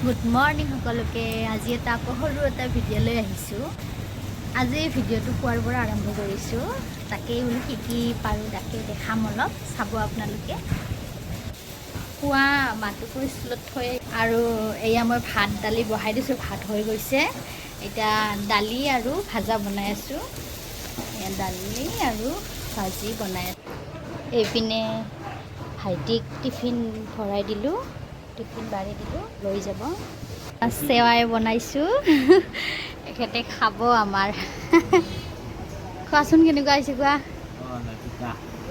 Good morning সকলোকে। আজি এটা সৰু এটা ভিডিঅ' লৈ আহিছোঁ। আজি ভিডিঅ'টো পুৱাৰ পৰা আৰম্ভ কৰিছোঁ। তাকেই বোলো কি পাৰোঁ তাকে দেখাম, অলপ চাব আপোনালোকে। পুৱা মাটোকো স্কুলত থৈ আৰু এয়া মই ভাত দালি বহাই দিছোঁ। ভাত হৈ গৈছে, এতিয়া দালি আৰু ভাজা বনাই আছোঁ। এয়া দালি আৰু ভাজি বনাই আছোঁ। এইপিনে ভাইটিক টিফিন ভৰাই দিলোঁ, টিফিন বাঢ়ি দিলোঁ, লৈ যাব। চেৱাই বনাইছোঁ, এখেতে খাব আমাৰ। খোৱাচোন কেনেকুৱা হৈছে কোৱা।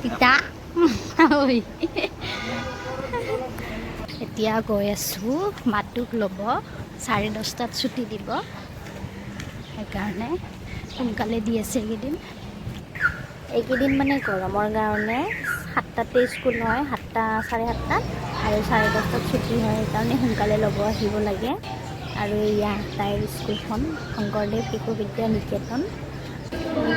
তিতা এতিয়া গৈ আছোঁ, মাতুক ল'ব। 10:30 ছুটি দিব, সেইকাৰণে সোনকালে দি আছে এইকেইদিন মানে গৰমৰ কাৰণে 7টাতে স্কুল হয়, 7টা 7:30 আৰু 10:30 ছুটি হয়, সেইকাৰণে সোনকালে ল'ব আহিব লাগে। আৰু এয়া তাইৰ স্কুলখন শংকৰদেৱ শিশু বিদ্যা নিকেতন।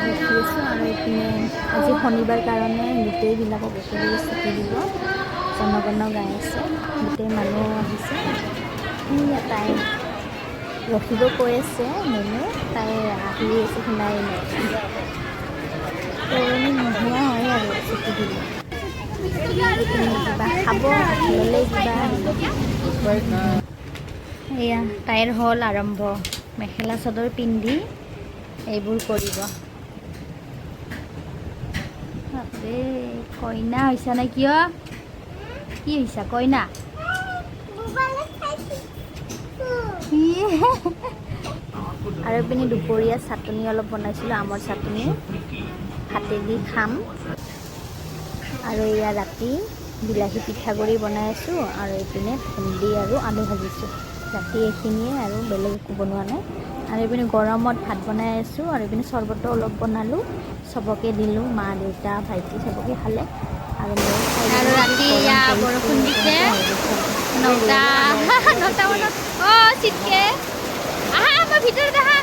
দেখি আছোঁ। আৰু এইপিনে আজি শনিবাৰ কাৰণে গোটেইবিলাকক একেলগে ছুটি দিব। জনগণ গাই আছে, গোটেই মানুহ আহিছে। সেয়া তাই ৰখিব কৈ আছে মেমে, তাই আহি আছে, শুনাই নাই। পুৰণি নোহোৱা হয় আৰু ছুটি দিলে। কিবা খাব ল'লে কিবা এয়া তাইৰ হ'ল আৰম্ভ, মেখেলা চাদৰ পিন্ধি এইবোৰ কৰিব। কইনা হৈছা নে কিয়? কি হৈছা কইনা? আৰু এইপিনে দুপৰীয়া চাটনি অলপ বনাইছিলোঁ, আমৰ চাটনি, ভাতেদি খাম। আৰু এয়া ৰাতি বিলাহী পিঠাগুড়ি বনাই আছোঁ। আৰু এইপিনে ভেন্দি আৰু আলু ভাজিছোঁ। ৰাতি এইখিনিয়ে, আৰু বেলেগ একো বনোৱা নাই। আৰু এইপিনে গৰমত ভাত বনাই আছোঁ। আৰু এইপিনে চৰ্বতো অলপ বনালোঁ, চবকে দিলোঁ, মা দেউতা ভাইটি চবকে খালে। আৰু ৰাতি বৰষুণ দিছে 9টা মানত। চিটকে আহা, আমাৰ ভিতৰত আহা।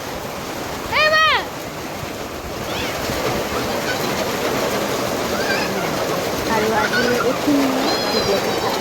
আৰু আজি এইখিনিয়ে ভিডিঅ'টো।